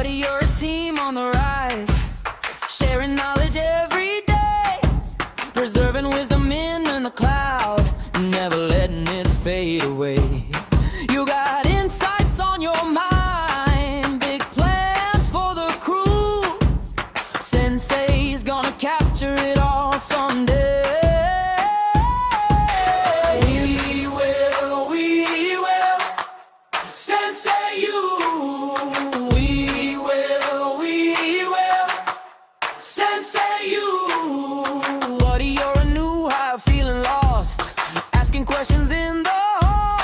Buddy, you're a team on the rise, sharing knowledge every day, preserving wisdom in the cloud, never letting it fade away. You got insights on your mind, big plans for the crew. Sensei's gonna capture it all someday. We will, Sensei you. We will, Sensei you. Buddy, you're a new hire, feeling lost, asking questions in the hall.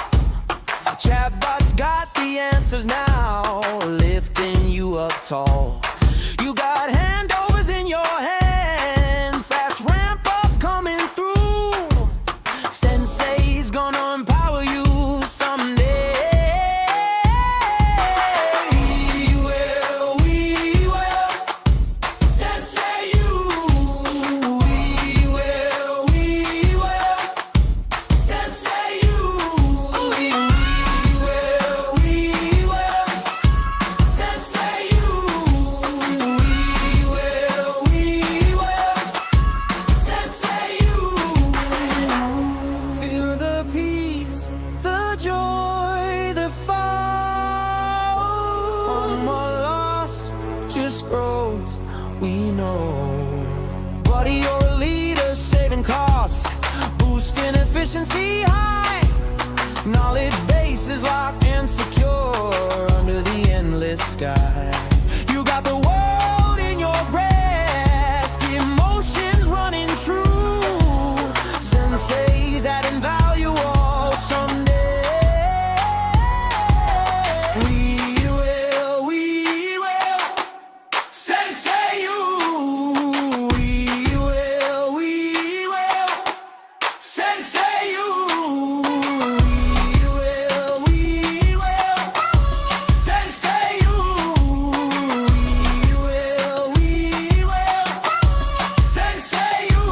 Chatbot's got the answers now, lifting you up tall. You got handovers in your hand, fast ramp up coming through. Sensei's gonna empower you someday. We will, Sensei you. We will, Sensei you. We will, Sensei you. We will, Sensei you. Feel the peace, the joy, the fall. One more loss, just growth, we know. Buddy, you're a leader, saving costs, boosting efficiency high. Knowledge base is locked and secure under the endless sky. You got the world in your breast, the emotions running true. Sensei's adding value all someday. We will, Sensei you. We will, Sensei you. We will, Sensei you. We will, Sensei you.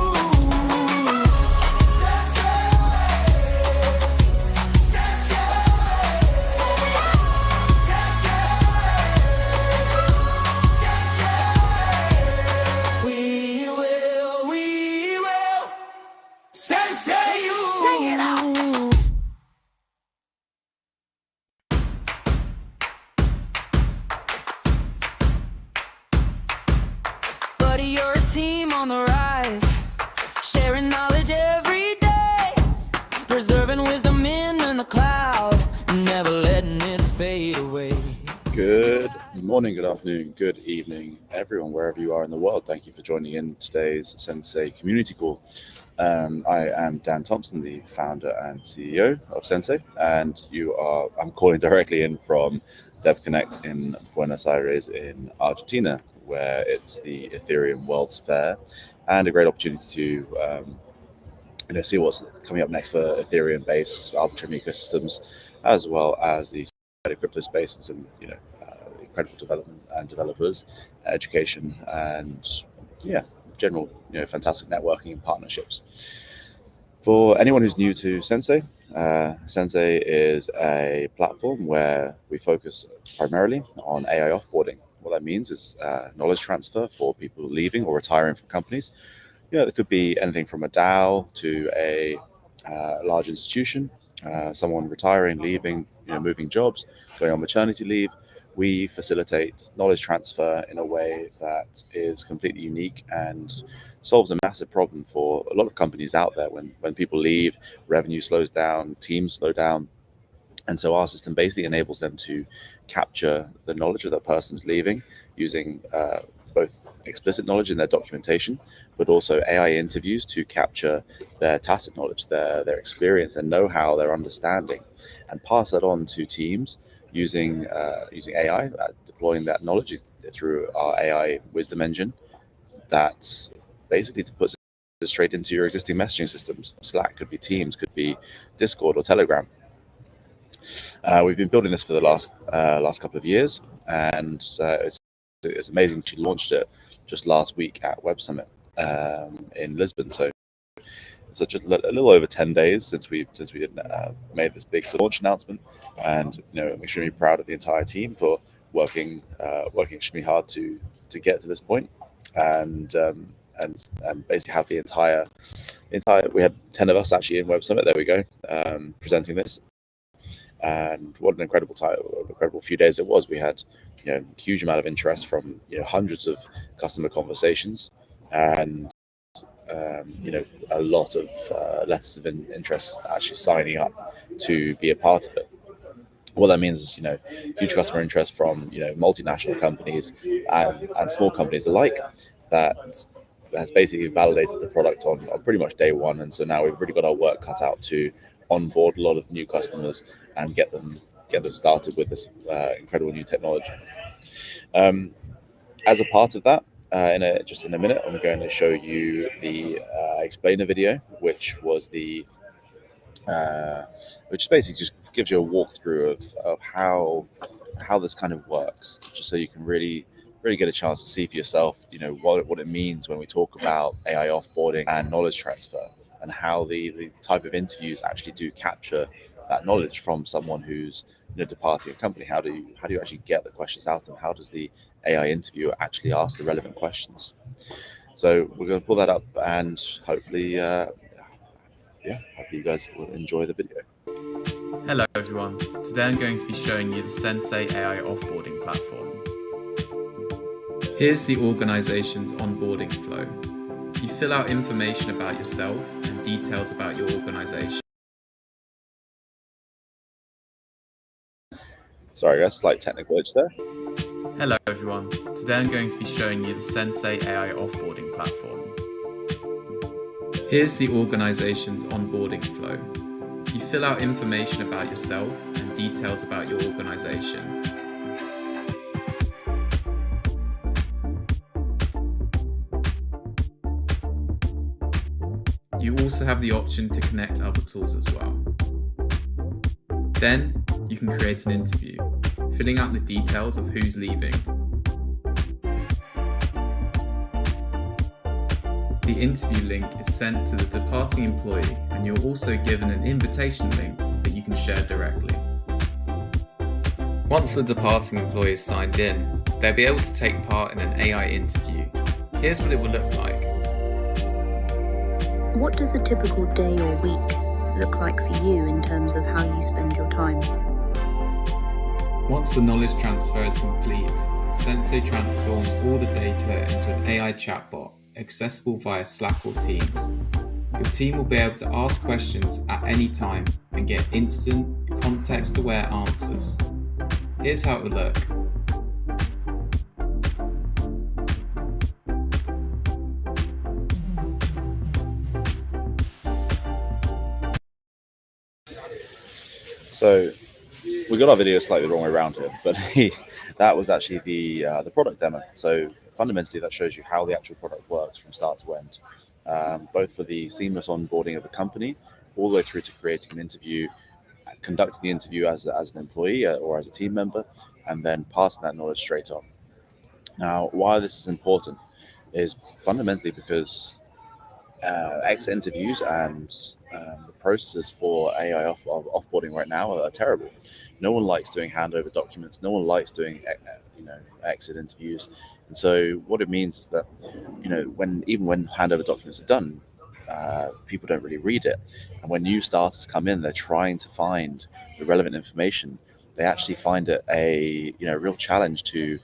We will, Sensei you. Sing it out. Buddy, you're a team on the rise, sharing knowledge every day, preserving wisdom in the cloud, never letting it fade away. Good morning, good afternoon, good evening, everyone, wherever you are in the world. Thank you for joining in today's Sensay Community Call. I am Dan Thompson, the founder and CEO of Sensay, and I'm calling directly in from DevConnect in Buenos Aires in Argentina, where it's the Ethereum World's Fair, and a great opportunity to see what's coming up next for Ethereum-based Arbitrum ecosystems, as well as the crypto space and some incredible development and developers, education, and general fantastic networking and partnerships. For anyone who's new to Sensay, Sensay is a platform where we focus primarily on AI offboarding. What that means is knowledge transfer for people leaving or retiring from companies. It could be anything from a DAO to a large institution, someone retiring, leaving, moving jobs, going on maternity leave. We facilitate knowledge transfer in a way that is completely unique and solves a massive problem for a lot of companies out there. When people leave, revenue slows down, teams slow down. And so our system basically enables them to capture the knowledge of that person who's leaving using both explicit knowledge in their documentation, but also AI interviews to capture their tacit knowledge, their experience, their know-how, their understanding, and pass that on to teams using AI, deploying that knowledge through our AI wisdom engine. That's basically to put it straight into your existing messaging systems. Slack could be Teams, could be Discord or Telegram. We've been building this for the last couple of years, and it's amazing. She launched it just last week at Web Summit in Lisbon. So just a little over 10 days since we made this big launch announcement, and I'm extremely proud of the entire team for working extremely hard to get to this point, and basically have the entire. We had 10 of us actually in Web Summit. There we go, presenting this, and what an incredible time, an incredible few days it was. We had a huge amount of interest from hundreds of customer conversations, and a lot of letters of interest actually signing up to be a part of it. What that means is, huge customer interest from multinational companies and small companies alike, that has basically validated the product on pretty much day one. And so now we've really got our work cut out to onboard a lot of new customers and get them started with this incredible new technology. As a part of that, in a minute, I'm going to show you the explainer video, which was which basically just gives you a walkthrough of how this kind of works, just so you can really get a chance to see for yourself, what it means when we talk about AI offboarding and knowledge transfer, and how the type of interviews actually do capture that knowledge from someone who's departing a company. How do you actually get the questions out of them? How does the AI interviewer actually ask the relevant questions? So we're going to pull that up, and hopefully you guys will enjoy the video. Hello everyone, today I'm going to be showing you the Sensay AI offboarding platform. Here's the organization's onboarding flow. You fill out information about yourself and details about your organization. Sorry guys, slight technical glitch there. Hello everyone, today I'm going to be showing you the Sensay AI offboarding platform. Here's the organization's onboarding flow. You fill out information about yourself and details about your organization. You also have the option to connect other tools as well. Then you can create an interview, filling out the details of who's leaving. The interview link is sent to the departing employee, and you're also given an invitation link that you can share directly. Once the departing employee is signed in, they'll be able to take part in an AI interview. Here's what it will look like. What does a typical day or week look like for you in terms of how you spend your time? Once the knowledge transfer is complete, Sensay transforms all the data into an AI chatbot accessible via Slack or Teams. Your team will be able to ask questions at any time and get instant, context-aware answers. Here's how it will look. So we got our video slightly the wrong way around here, but that was actually the product demo. So fundamentally, that shows you how the actual product works from start to end, both for the seamless onboarding of a company, all the way through to creating an interview, conducting the interview as an employee or as a team member, and then passing that knowledge straight on. Now, why this is important is fundamentally because exit interviews and the processes for AI offboarding right now are terrible. No one likes doing handover documents. No one likes doing exit interviews. And so what it means is that when handover documents are done, people don't really read it. And when new starters come in, they're trying to find the relevant information. They actually find it a real challenge to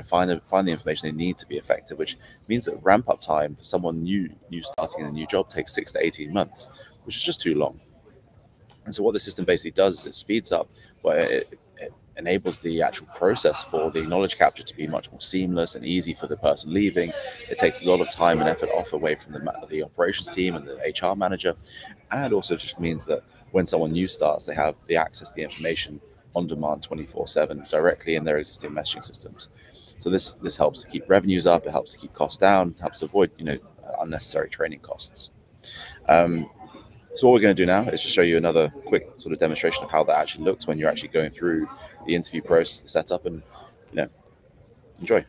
find the information they need to be effective, which means that ramp up time for someone new starting in a new job takes 6 to 18 months, which is just too long. And so what the system basically does is it speeds up, it enables the actual process for the knowledge capture to be much more seamless and easy for the person leaving. It takes a lot of time and effort away from the operations team and the HR manager, and also just means that when someone new starts, they have the access to the information on demand 24/7 directly in their existing messaging systems. So this helps to keep revenues up, it helps to keep costs down, helps to avoid unnecessary training costs. So what we're going to do now is just show you another quick sort of demonstration of how that actually looks when you're actually going through the interview process, the setup, and enjoy.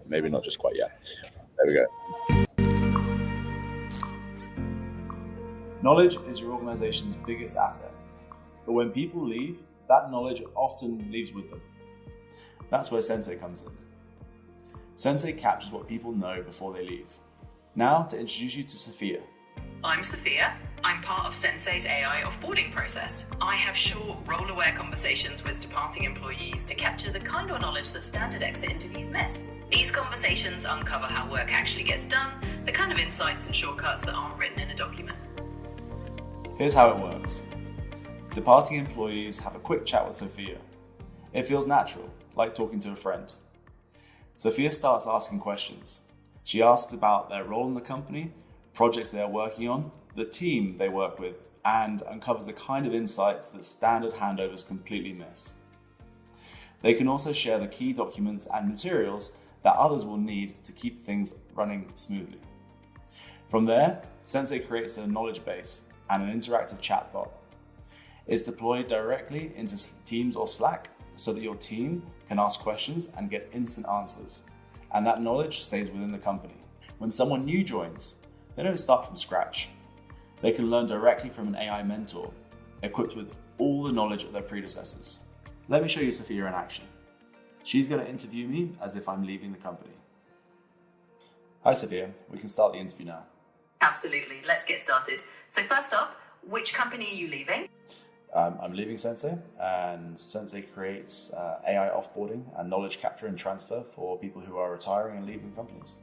Maybe not just quite yet. There we go. Knowledge is your organization's biggest asset, but when people leave, that knowledge often leaves with them. That's where Sensay comes in. Sensay captures what people know before they leave. Now to introduce you to Sophia. I'm Sophia. I'm part of Sensay's AI offboarding process. I have short, role-aware conversations with departing employees to capture the kind of knowledge that standard exit interviews miss. These conversations uncover how work actually gets done, the kind of insights and shortcuts that aren't written in a document. Here's how it works. Departing employees have a quick chat with Sophia. It feels natural, like talking to a friend. Sophia starts asking questions. She asks about their role in the company, projects they are working on, the team they work with, and uncovers the kind of insights that standard handovers completely miss. They can also share the key documents and materials that others will need to keep things running smoothly. From there, Sensay creates a knowledge base and an interactive chatbot. It's deployed directly into Teams or Slack so that your team can ask questions and get instant answers, and that knowledge stays within the company. When someone new joins, they don't start from scratch. They can learn directly from an AI mentor, equipped with all the knowledge of their predecessors. Let me show you Sophia in action. She's going to interview me as if I'm leaving the company. Hi Sophia, we can start the interview now. Absolutely, let's get started. So first up, which company are you leaving? I'm leaving Sensay, and Sensay creates AI offboarding and knowledge capture and transfer for people who are retiring and leaving companies.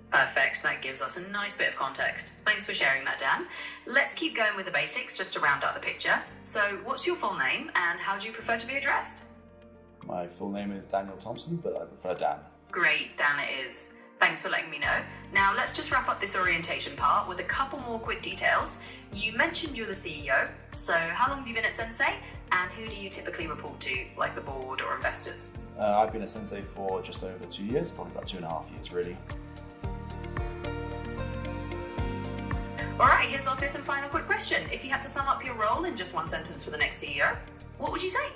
Perfect, that gives us a nice bit of context. Thanks for sharing that, Dan. Let's keep going with the basics just to round out the picture. So what's your full name and how do you prefer to be addressed? My full name is Daniel Thompson, but I prefer Dan. Great, Dan it is. Thanks for letting me know. Now let's just wrap up this orientation part with a couple more quick details. You mentioned you're the CEO, so how long have you been at Sensay? And who do you typically report to, like the board or investors? I've been at Sensay for just over 2 years, probably about 2.5 years really. All right, here's our fifth and final quick question. If you had to sum up your role in just one sentence for the next CEO, what would you say?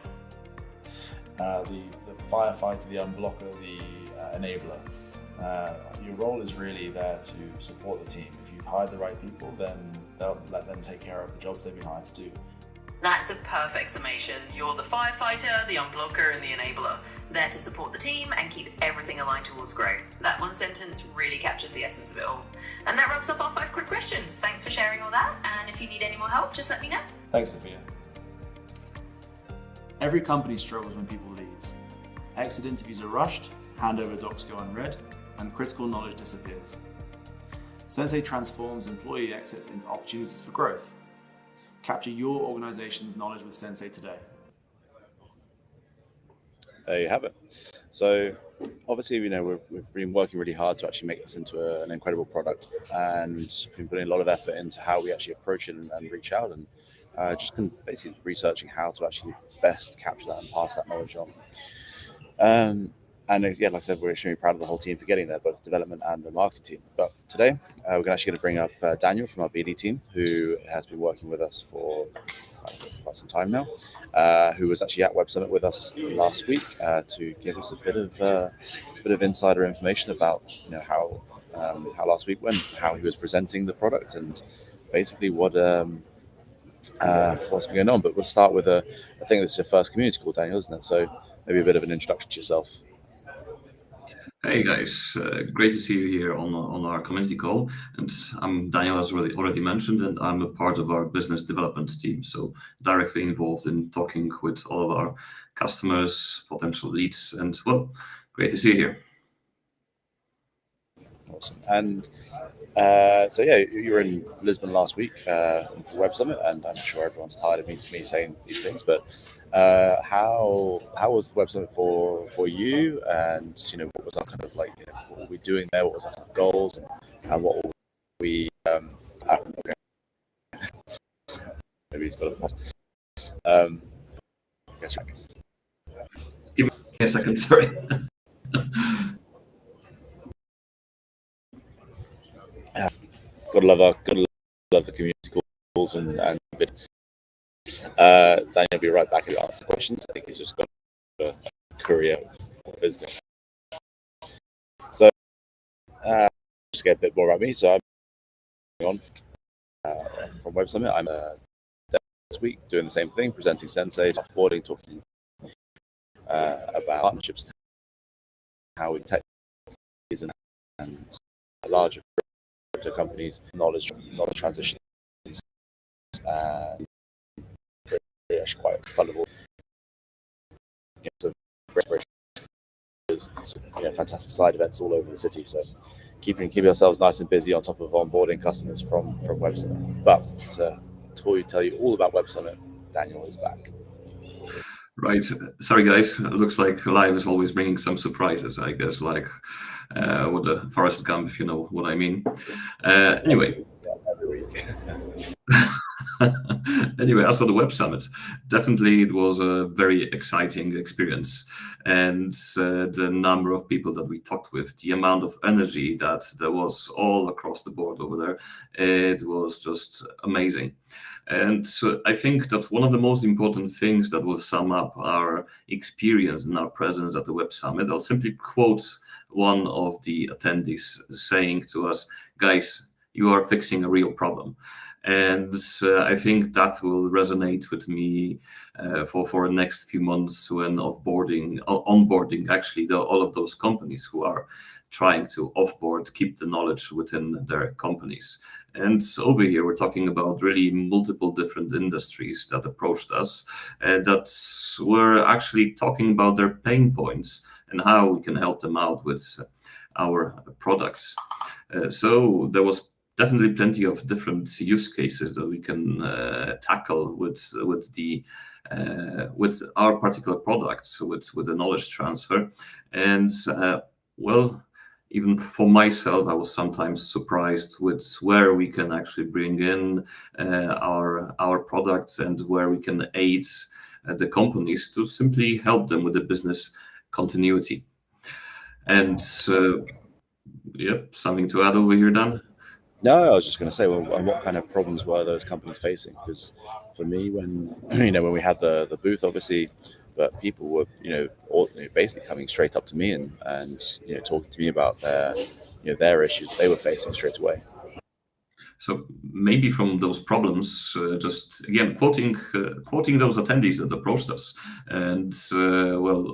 The firefighter, the unblocker, the enabler. Your role is really there to support the team. If you've hired the right people, then they'll let them take care of the jobs they've been hired to do. That's a perfect summation. You're the firefighter, the unblocker, and the enabler, there to support the team and keep everything aligned towards growth. That one sentence really captures the essence of it all. And that wraps up our 5 quick questions. Thanks for sharing all that, and if you need any more help, just let me know. Thanks, Sophia. Every company struggles when people leave. Exit interviews are rushed, handover docs go unread, and critical knowledge disappears. Sensay transforms employee exits into opportunities for growth. Capture your organization's knowledge with Sensay today. There you have it. So obviously, we've been working really hard to actually make this into an incredible product, and been putting a lot of effort into how we actually approach it and reach out, and just basically researching how to actually best capture that and pass that knowledge on. And yeah, like I said, we're extremely proud of the whole team for getting there, both the development and the marketing team. But today, we're actually going to bring up Daniel from our BD team, who has been working with us for quite some time now, who was actually at Web Summit with us last week to give us a bit of insider information about how last week went, how he was presenting the product, and basically what's been going on. But we'll start with I think this is your first community call, Daniel, isn't it? So maybe a bit of an introduction to yourself. Hey guys, great to see you here on our community call. And I'm Daniel, as already mentioned, and I'm a part of our business development team. So directly involved in talking with all of our customers, potential leads, and well, great to see you here. Awesome. And so yeah, you were in Lisbon last week for Web Summit, and I'm sure everyone's tired of me saying these things, but how was the Web Summit for you? And what was our kind of like, what were we doing there? What was our goals, and what were we? Okay. Maybe he's got a guess. Just give me a second, sorry. Gotta love the community calls and Daniel will be right back to answer questions. I think he's just got a career business. So just get a bit more about me. So I'm on from Web Summit. I'm this week doing the same thing, presenting Sensay, offboarding, talking about partnerships, how we tech and larger crypto companies, knowledge transition, and actually quite fundable. Fantastic side events all over the city. So keeping ourselves nice and busy on top of onboarding customers from Web Summit. But to tell you all about Web Summit, Daniel is back. Right. Sorry, guys. It looks like live is always bringing some surprises, I guess, like with the Forrest Gump, if you know what I mean. Anyway. Every week. Anyway, as for the Web Summit, definitely it was a very exciting experience. And the number of people that we talked with, the amount of energy that there was all across the board over there, it was just amazing. And so I think that one of the most important things that will sum up our experience and our presence at the Web Summit, I'll simply quote one of the attendees saying to us, guys, you are fixing a real problem. And I think that will resonate with me for the next few months when onboarding actually all of those companies who are trying to offboard, keep the knowledge within their companies. And over here, we're talking about really multiple different industries that approached us that were actually talking about their pain points and how we can help them out with our products. So there was definitely plenty of different use cases that we can tackle with our particular products, with the knowledge transfer. And well, even for myself, I was sometimes surprised with where we can actually bring in our products and where we can aid the companies to simply help them with the business continuity. And something to add over here, Dan? No, I was just going to say, well, what kind of problems were those companies facing? Because for me, when we had the booth, obviously, but people were basically coming straight up to me and talking to me about their issues they were facing straight away. So maybe from those problems, just again quoting those attendees that approached us, and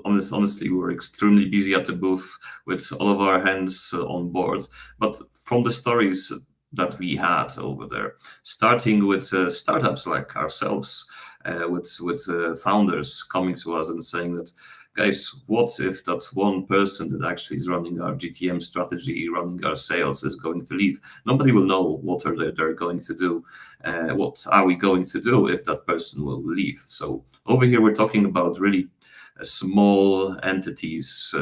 honestly, we were extremely busy at the booth with all of our hands on board. But from the stories that we had over there, starting with startups like ourselves, with founders coming to us and saying that, guys, what if that one person that actually is running our GTM strategy, running our sales, is going to leave? Nobody will know what they're going to do. What are we going to do if that person will leave? So over here, we're talking about really small entities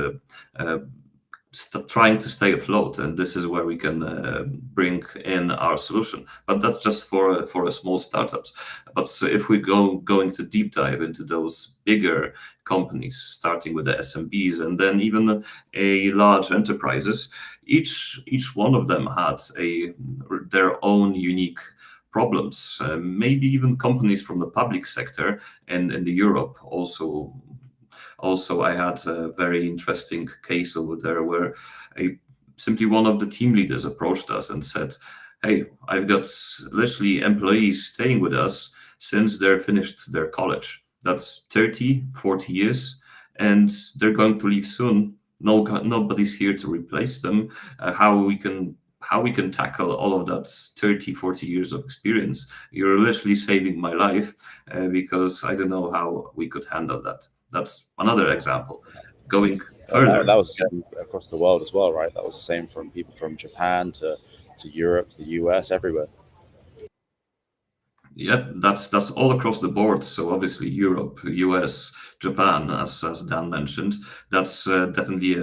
trying to stay afloat, and this is where we can bring in our solution. But that's just for a small startups. But if we going to deep dive into those bigger companies, starting with the SMBs and then even a large enterprises, each one of them had their own unique problems. Maybe even companies from the public sector and in the Europe also, I had a very interesting case over there where simply one of the team leaders approached us and said, hey, I've got literally employees staying with us since they're finished their college. That's 30, 40 years, and they're going to leave soon. Nobody's here to replace them. How we can tackle all of that 30, 40 years of experience? You're literally saving my life because I don't know how we could handle that. That's another example. Going further. That was the same across the world as well, right? That was the same from people from Japan to Europe, the US, everywhere. Yeah, that's all across the board. So obviously Europe, US, Japan, as Dan mentioned, that's definitely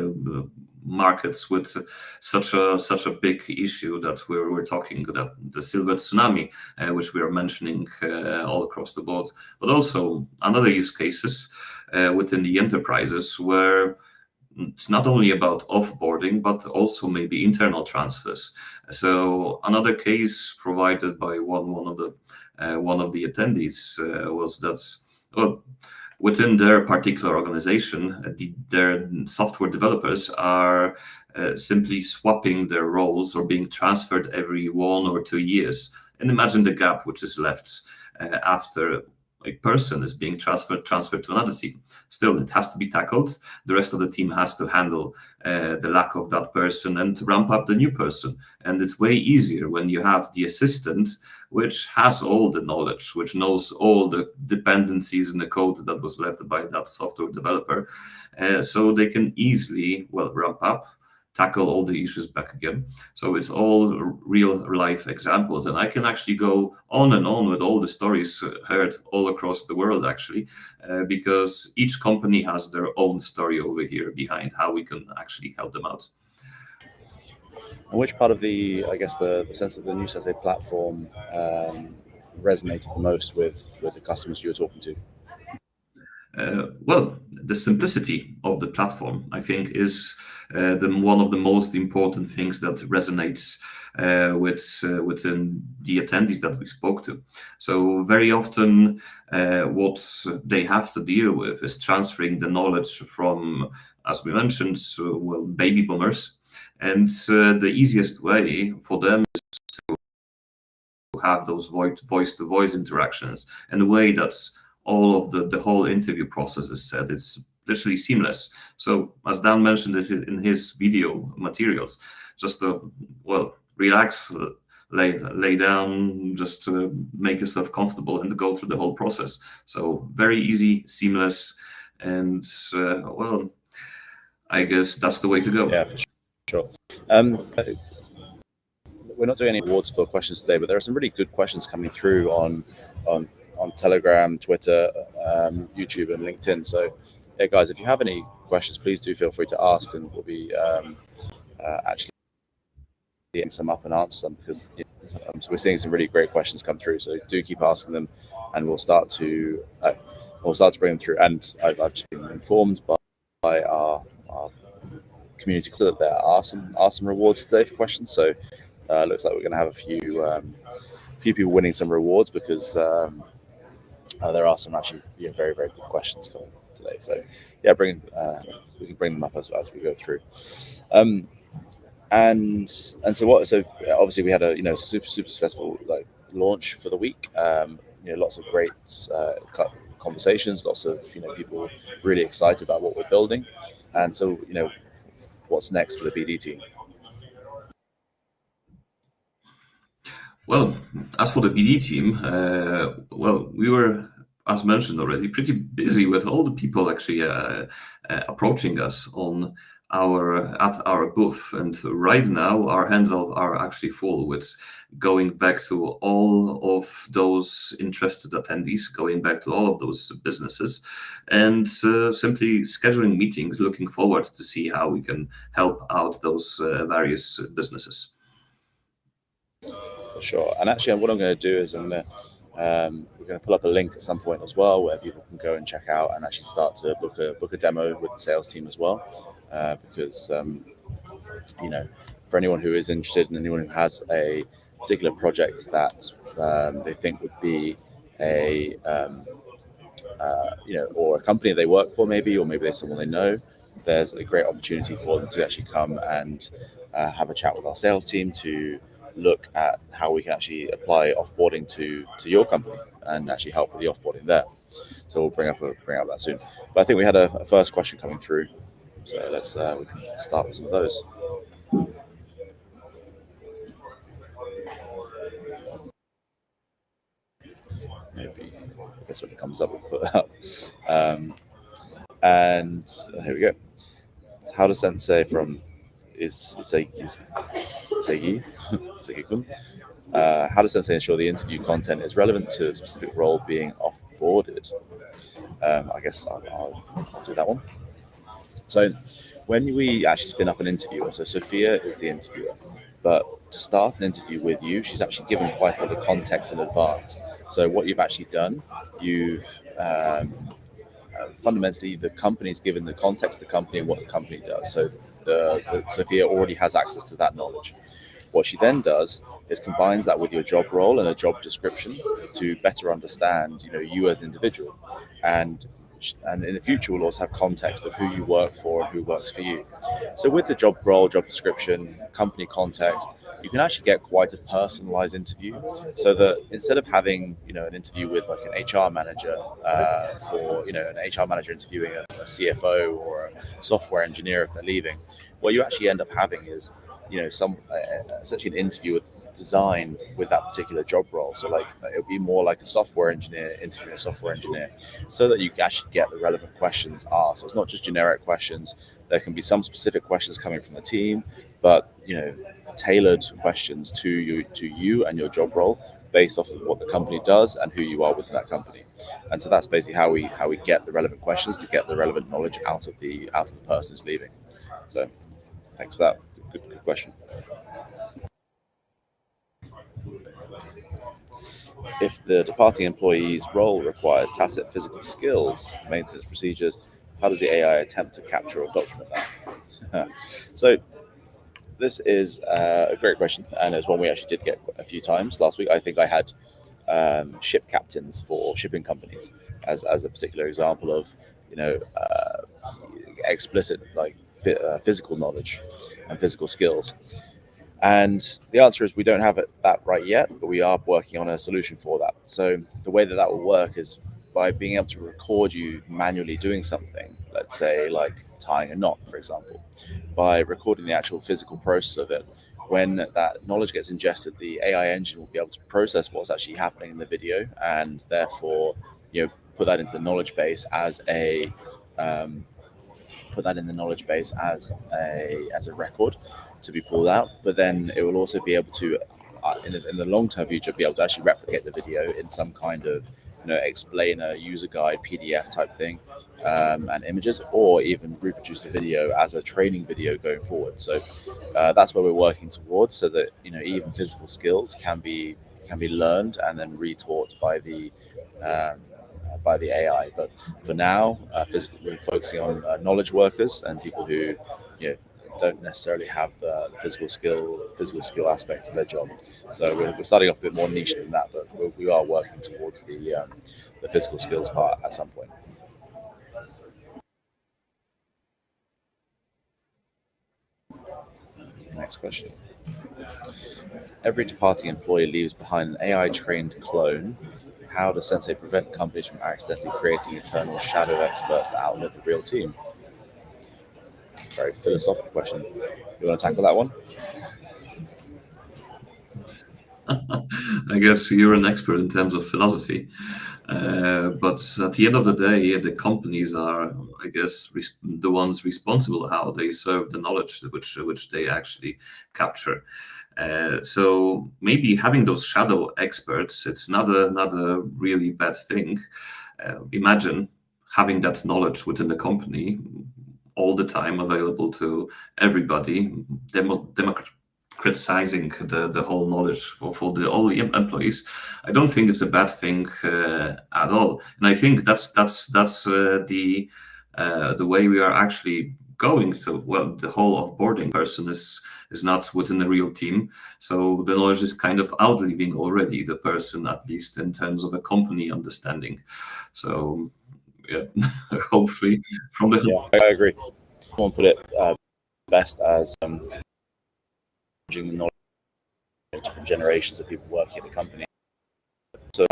markets with such a big issue that we're talking that the silver tsunami, which we are mentioning all across the board, but also another use cases within the enterprises where it's not only about offboarding but also maybe internal transfers. So another case provided by one of the attendees was that within their particular organization, their software developers are simply swapping their roles or being transferred every 1 or 2 years. And imagine the gap which is left after a person is being transferred to another team. Still, it has to be tackled. The rest of the team has to handle the lack of that person and ramp up the new person. And it's way easier when you have the assistant, which has all the knowledge, which knows all the dependencies in the code that was left by that software developer. So they can easily, ramp up, tackle all the issues back again. So it's all real life examples. And I can actually go on and on with all the stories heard all across the world, actually, because each company has their own story over here behind how we can actually help them out. And which part of the sense of the new Sensay platform resonated the most with the customers you were talking to? The simplicity of the platform, I think, is one of the most important things that resonates within the attendees that we spoke to. So very often, what they have to deal with is transferring the knowledge from, as we mentioned, baby boomers, and the easiest way for them is to have those voice-to-voice interactions in a way that's all of the whole interview process is said. It's literally seamless. So as Dan mentioned this in his video materials, just relax, lay down, just to make yourself comfortable and go through the whole process. So very easy, seamless, and I guess that's the way to go. Yeah, for sure. We're not doing any awards for questions today, but there are some really good questions coming through on Telegram, Twitter, YouTube, and LinkedIn. So, yeah, guys, if you have any questions, please do feel free to ask, and we'll be actually getting some up and answer them, because so we're seeing some really great questions come through. So do keep asking them, and we'll start to bring them through. And I've just been informed by our community that there are some rewards today for questions. So it looks like we're going to have a few people winning some rewards, because there are some actually very, very good questions coming today. So yeah, we can bring them up as we go through. And so obviously we had a super successful launch for the week. Lots of great conversations, lots of people really excited about what we're building. And so what's next for the BD team? Well, as for the BD team, we were, as mentioned already, pretty busy with all the people actually approaching us at our booth, and right now our hands are actually full with going back to all of those interested attendees, going back to all of those businesses, and simply scheduling meetings, looking forward to see how we can help out those various businesses. For sure. And actually, what I'm going to do is we're going to pull up a link at some point as well, where people can go and check out and actually start to book a demo with the sales team as well. Because for anyone who is interested and anyone who has a particular project that they think would be or a company they work for, maybe there's someone they know, there's a great opportunity for them to actually come and have a chat with our sales team to look at how we can actually apply offboarding to your company and actually help with the offboarding there. So we'll bring up that soon. But I think we had a first question coming through, so let's we can start with some of those. Maybe I guess when it comes up, we'll put it up. And here we go. How does Sensay from Segi-kun. How does Sensay ensure the interview content is relevant to a specific role being offboarded? I guess I'll do that one. So when we actually spin up an interviewer, so Sophia is the interviewer, but to start an interview with you, she's actually given quite a lot of context in advance. So what you've actually done, you've fundamentally, the company's given the context of the company and what the company does. So Sophia already has access to that knowledge. What she then does is combines that with your job role and a job description to better understand, you as an individual. And in the future, we'll also have context of who you work for and who works for you. So with the job role, job description, company context, you can actually get quite a personalized interview. So that instead of having an interview with like an HR manager for an HR manager interviewing a CFO or a software engineer if they're leaving, what you actually end up having is some essentially an interview that's designed with that particular job role. So like it'll be more like a software engineer interviewing a software engineer, so that you can actually get the relevant questions asked. So it's not just generic questions. There can be some specific questions coming from the team, but tailored questions to you and your job role based off of what the company does and who you are within that company. And so that's basically how we get the relevant questions to get the relevant knowledge out of the person who's leaving. So thanks for that. Good question. If the departing employee's role requires tacit physical skills, maintenance procedures, how does the AI attempt to capture or document that? So this is a great question, and it's one we actually did get a few times last week. I think I had ship captains for shipping companies as a particular example of explicit like physical knowledge and physical skills. And the answer is we don't have that right yet, but we are working on a solution for that. So the way that will work is by being able to record you manually doing something, let's say like tying a knot, for example, by recording the actual physical process of it. When that knowledge gets ingested, the AI engine will be able to process what's actually happening in the video, and therefore put that into the knowledge base as a record to be pulled out. But then it will also be able to, in the long-term future, be able to actually replicate the video in some kind of explainer, user guide, PDF type thing, and images, or even reproduce the video as a training video going forward. So that's where we're working towards, so that even physical skills can be learned and then retaught by the AI. But for now, we're focusing on knowledge workers and people who don't necessarily have the physical skill aspect of their job. So we're starting off a bit more niche than that, but we are working towards the physical skills part at some point. Next question. Every departing employee leaves behind an AI-trained clone. How does Sensay prevent companies from accidentally creating eternal shadow experts that outlive the real team? Very philosophical question. You want to tackle that one? I guess you're an expert in terms of philosophy. But at the end of the day, the companies are, I guess, the ones responsible how they serve the knowledge which they actually capture. So maybe having those shadow experts, it's not a really bad thing. Imagine having that knowledge within the company all the time available to everybody, democratizing the whole knowledge for all the employees. I don't think it's a bad thing at all, and I think that's the way we are actually going. So, well, the whole offboarding person is not within the real team, so the knowledge is kind of outliving already the person, at least in terms of a company understanding. So, yeah, hopefully from the I agree. Someone put it best as the knowledge of different generations of people working at the company. So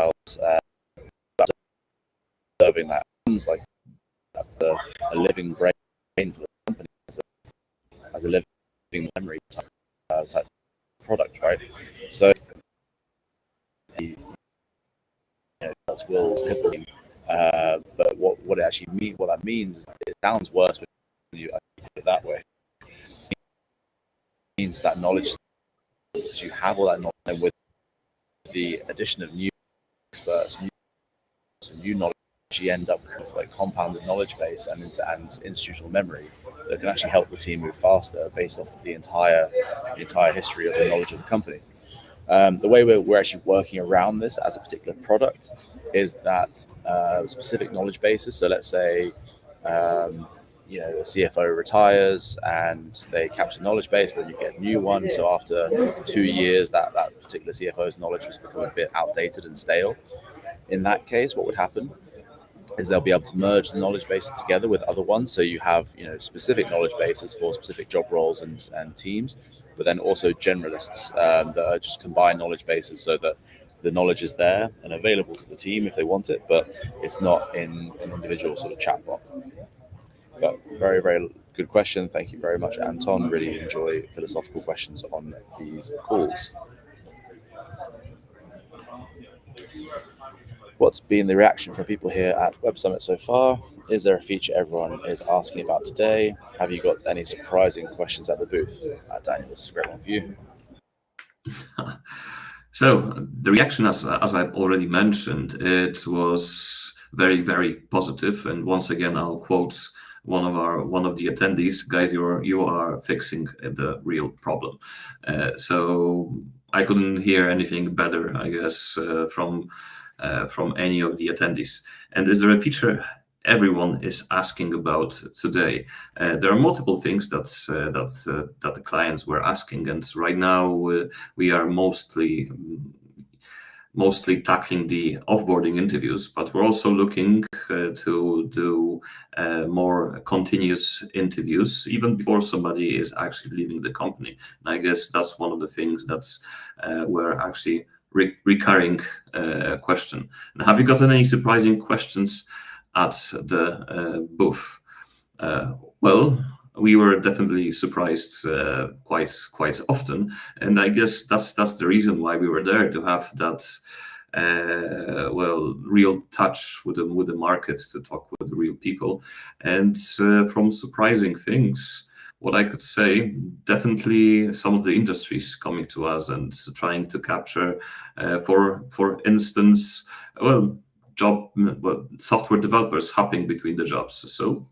serving that like a living brain for the company as a living memory type product, right? So that will. But what it actually means, what that means, is it sounds worse when you put it that way. It means that knowledge, you have all that knowledge, and with the addition of new experts, new knowledge, you end up with like compounded knowledge base and institutional memory that can actually help the team move faster based off of the entire history of the knowledge of the company. The way we're actually working around this as a particular product is that specific knowledge bases. So let's say a CFO retires and they capture knowledge base, but you get a new one. So after 2 years, that particular CFO's knowledge was become a bit outdated and stale. In that case, what would happen is they'll be able to merge the knowledge bases together with other ones. So you have specific knowledge bases for specific job roles and teams, but then also generalists that are just combined knowledge bases so that the knowledge is there and available to the team if they want it, but it's not in an individual sort of chatbot. But very, very good question. Thank you very much, Anton. Really enjoy philosophical questions on these calls. What's been the reaction from people here at Web Summit so far? Is there a feature everyone is asking about today? Have you got any surprising questions at the booth? Daniel, this is a great one for you. So the reaction, as I've already mentioned, it was very, very positive. And once again, I'll quote one of the attendees: "Guys, you are fixing the real problem." So I couldn't hear anything better, I guess, from any of the attendees. And is there a feature everyone is asking about today? There are multiple things that the clients were asking, and right now we are mostly tackling the offboarding interviews, but we're also looking to do more continuous interviews even before somebody is actually leaving the company. And I guess that's one of the things that's we're actually recurring question. And have you gotten any surprising questions at the booth? Well, we were definitely surprised quite often, and I guess that's the reason why we were there, to have that real touch with the markets, to talk with the real people. And from surprising things, what I could say, definitely some of the industries coming to us and trying to capture, for instance, software developers hopping between the jobs. So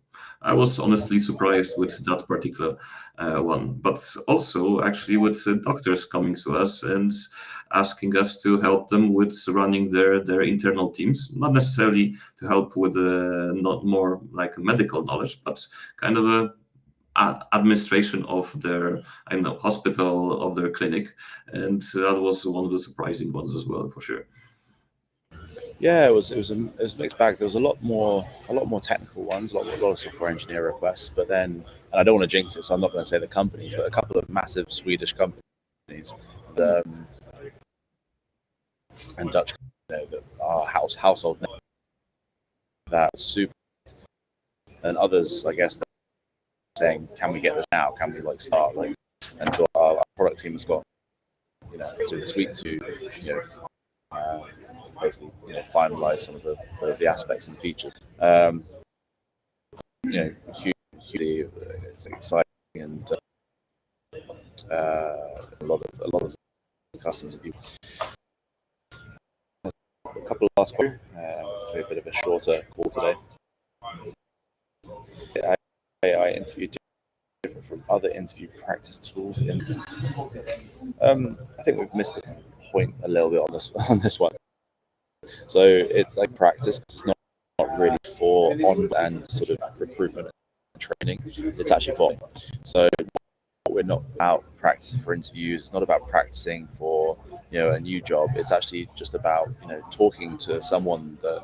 I was honestly surprised with that particular one, but also actually with doctors coming to us and asking us to help them with running their internal teams, not necessarily to help with not more like medical knowledge, but kind of a administration of their hospital, of their clinic. And that was one of the surprising ones as well, for sure. Yeah, it was a mixed bag. There was a lot more technical ones, a lot of software engineer requests, but then, and I don't want to jinx it, so I'm not going to say the companies, but a couple of massive Swedish companies and Dutch that are household names, that super, and others, I guess, saying, "Can we get this now? Can we start?" And so our product team has got through this week to basically finalize some of the aspects and features. Hugely it's exciting, and a lot of customers and people. A couple of last questions. It's a bit of a shorter call today. I interviewed different from other interview practice tools. I think we've missed the point a little bit on this one. So it's like practice. It's not really for on and sort of recruitment and training. It's actually for. So we're not about practicing for interviews. It's not about practicing for a new job. It's actually just about talking to someone that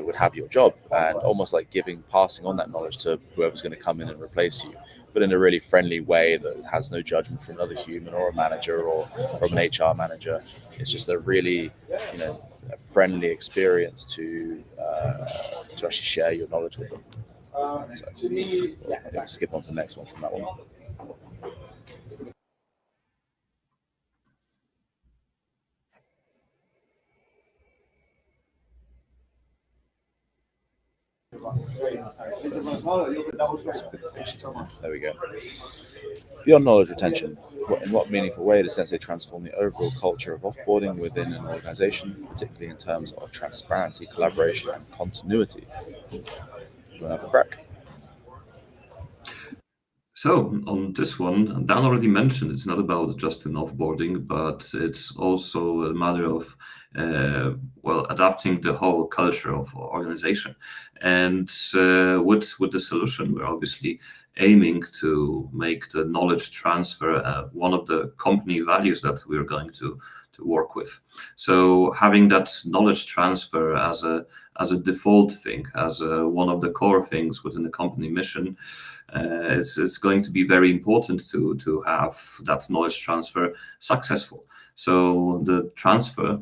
would have your job, and almost like passing on that knowledge to whoever's going to come in and replace you, but in a really friendly way that has no judgment from another human or a manager or from an HR manager. It's just a really a friendly experience to actually share your knowledge with them. So I think skip on to the next one from that one. There we go. Beyond knowledge retention, in what meaningful way does Sensay transform the overall culture of offboarding within an organization, particularly in terms of transparency, collaboration, and continuity? You want to have a crack? So on this one, Dan already mentioned it's not about just an offboarding, but it's also a matter of adapting the whole culture of organization. And with the solution, we're obviously aiming to make the knowledge transfer one of the company values that we're going to work with. So having that knowledge transfer as as a default thing, as one of the core things within the company mission. It's going to be very important to have that knowledge transfer successful. So the transfer,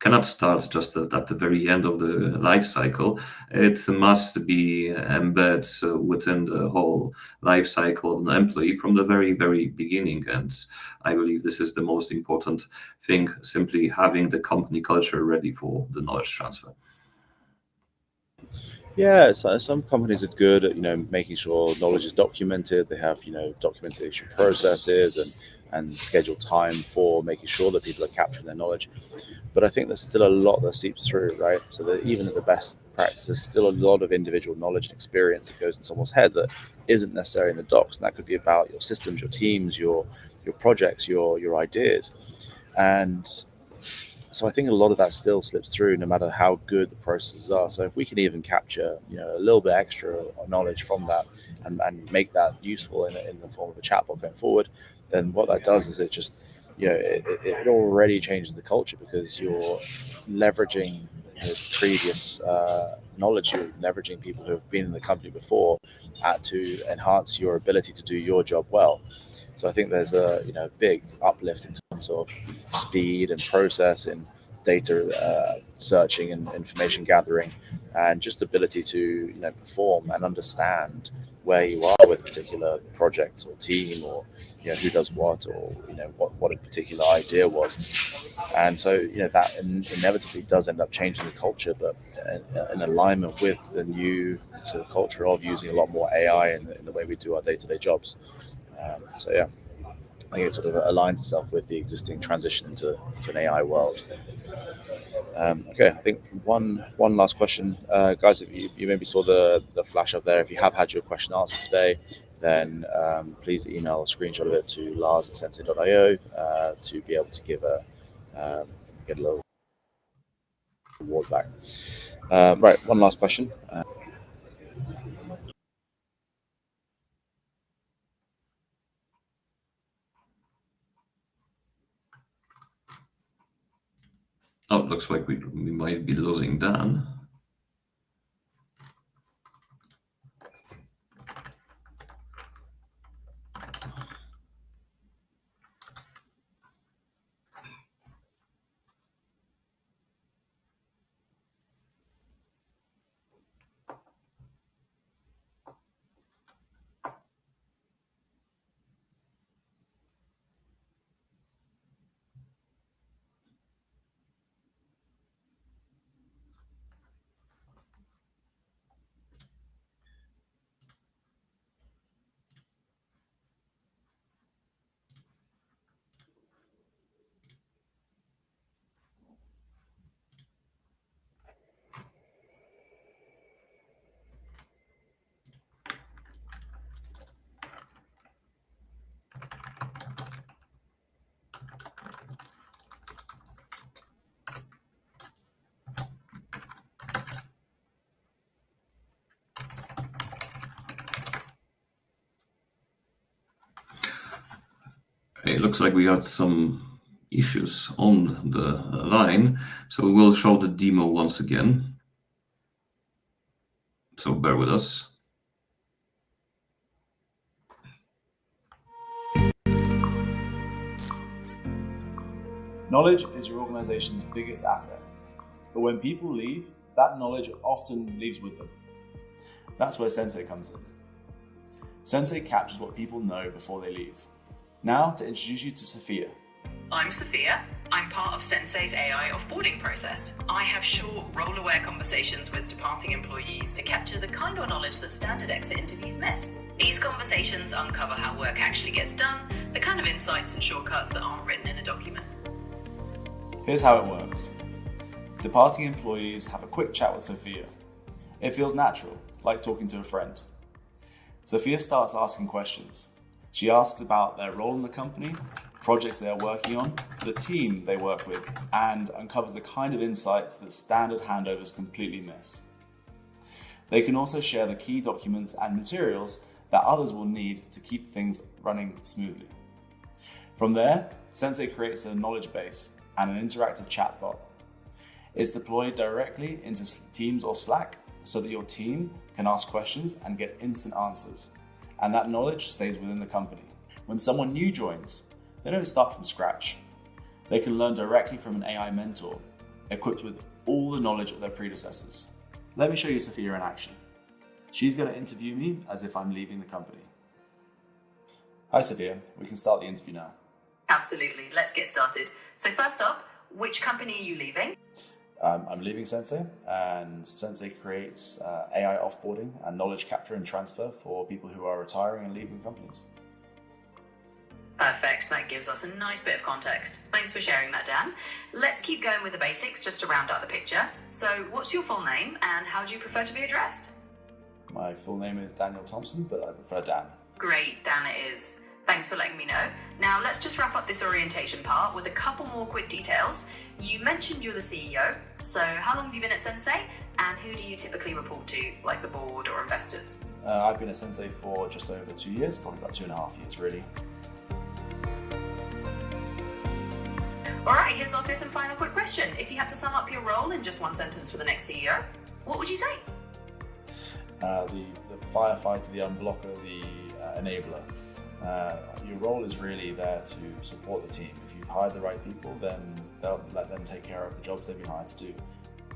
cannot start just at the very end of the life cycle. It must be embedded within the whole life cycle of an employee from the very, very beginning. And I believe this is the most important thing, simply having the company culture ready for the knowledge transfer. Yeah, so some companies are good at making sure knowledge is documented. They have documentation processes and scheduled time for making sure that people are capturing their knowledge. But I think there's still a lot that seeps through, right? So that even at the best practice, there's still a lot of individual knowledge and experience that goes in someone's head that isn't necessarily in the docs. And that could be about your systems, your teams, your projects, your ideas. And so I think a lot of that still slips through, no matter how good the processes are. So if we can even capture, a little bit extra knowledge from that and make that useful in the form of a chatbot going forward, then what that does is it just, it already changes the culture, because you're leveraging previous knowledge. You're leveraging people who have been in the company before to enhance your ability to do your job well. So I think there's a big uplift in terms of speed and process in data searching and information gathering, and just ability to perform and understand where you are with a particular project or team, or who does what, or what a particular idea was. And so that inevitably does end up changing the culture, but in alignment with the new sort of culture of using a lot more AI in the way we do our day-to-day jobs. So yeah, I think it sort of aligns itself with the existing transition into an AI world. Okay, I think one last question, guys. If you maybe saw the flash up there, if you have had your question answered today, then please email a screenshot of it to lars@sensay.io to be able to get a little reward back. Right, one last question. Oh, it looks like we might be losing Dan. It looks like we got some issues on the line, so we will show the demo once again. So bear with us. Knowledge is your organization's biggest asset, but when people leave, that knowledge often leaves with them. That's where Sensay comes in. Sensay captures what people know before they leave. Now, to introduce you to Sophia. I'm Sophia. I'm part of Sensay's AI offboarding process. I have short, role-aware conversations with departing employees to capture the kind of knowledge that standard exit interviews miss. These conversations uncover how work actually gets done, the kind of insights and shortcuts that aren't written in a document. Here's how it works. Departing employees have a quick chat with Sophia. It feels natural, like talking to a friend. Sophia starts asking questions. She asks about their role in the company, projects they are working on, the team they work with, and uncovers the kind of insights that standard handovers completely miss. They can also share the key documents and materials that others will need to keep things running smoothly. From there, Sensay creates a knowledge base and an interactive chatbot. It's deployed directly into Teams or Slack so that your team can ask questions and get instant answers. And that knowledge stays within the company. When someone new joins, they don't start from scratch. They can learn directly from an AI mentor, equipped with all the knowledge of their predecessors. Let me show you Sophia in action. She's going to interview me as if I'm leaving the company. Hi Sophia, we can start the interview now. Absolutely, let's get started. So first up, which company are you leaving? I'm leaving Sensay, and Sensay creates AI offboarding and knowledge capture and transfer for people who are retiring and leaving companies. Perfect, that gives us a nice bit of context. Thanks for sharing that, Dan. Let's keep going with the basics just to round out the picture. So what's your full name and how do you prefer to be addressed? My full name is Daniel Thompson, but I prefer Dan. Great, Dan it is. Thanks for letting me know. Now let's just wrap up this orientation part with a couple more quick details. You mentioned you're the CEO, so how long have you been at Sensay and who do you typically report to, like the board or investors? I've been at Sensay for just over 2 years, probably about 2.5 years really. Alright, here's our fifth and final quick question. If you had to sum up your role in just one sentence for the next CEO, what would you say? The firefighter, the unblocker, the enabler. Your role is really there to support the team. If you've hired the right people, then they'll let them take care of the jobs they've been hired to do.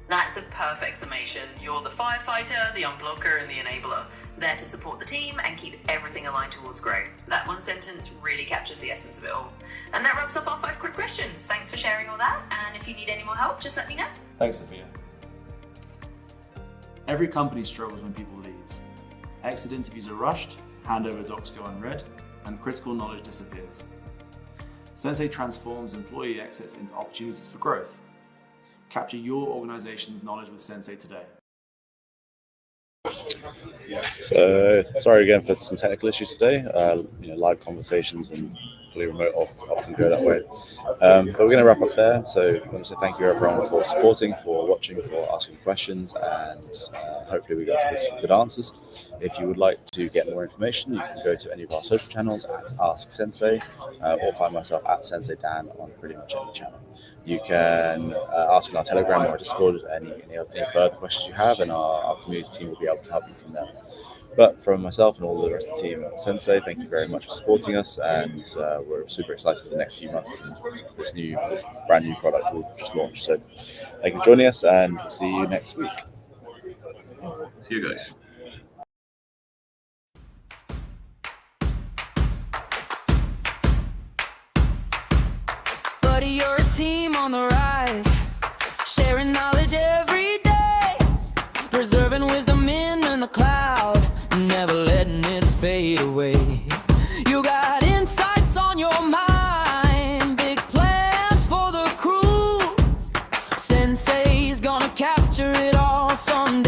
That's a perfect summation. You're the firefighter, the unblocker, and the enabler, there to support the team and keep everything aligned towards growth. That one sentence really captures the essence of it all. And that wraps up our 5 quick questions. Thanks for sharing all that, and if you need any more help, just let me know. Thanks, Sophia. Every company struggles when people leave. Exit interviews are rushed, handover docs go unread, and critical knowledge disappears. Sensay transforms employee exits into opportunities for growth. Capture your organization's knowledge with Sensay today. So, sorry again for some technical issues today. Live conversations and fully remote often go that way. But we're going to wrap up there. So I want to say thank you everyone for supporting, for watching, for asking questions, and hopefully we got to give some good answers. If you would like to get more information, you can go to any of our social channels at Ask Sensay, or find myself at Sensay Dan on pretty much any channel. You can ask in our Telegram or our Discord any further questions you have, and our community team will be able to help you from there. But from myself and all the rest of the team at Sensay, thank you very much for supporting us, and we're super excited for the next few months and this brand new product we've just launched. So thank you for joining us, and we'll see you next week. See you guys. Buddy, you're a team on the rise, sharing knowledge every day, preserving wisdom in the cloud, never letting it fade away. You got insights on your mind, big plans for the crew. Sensei's gonna capture it all someday.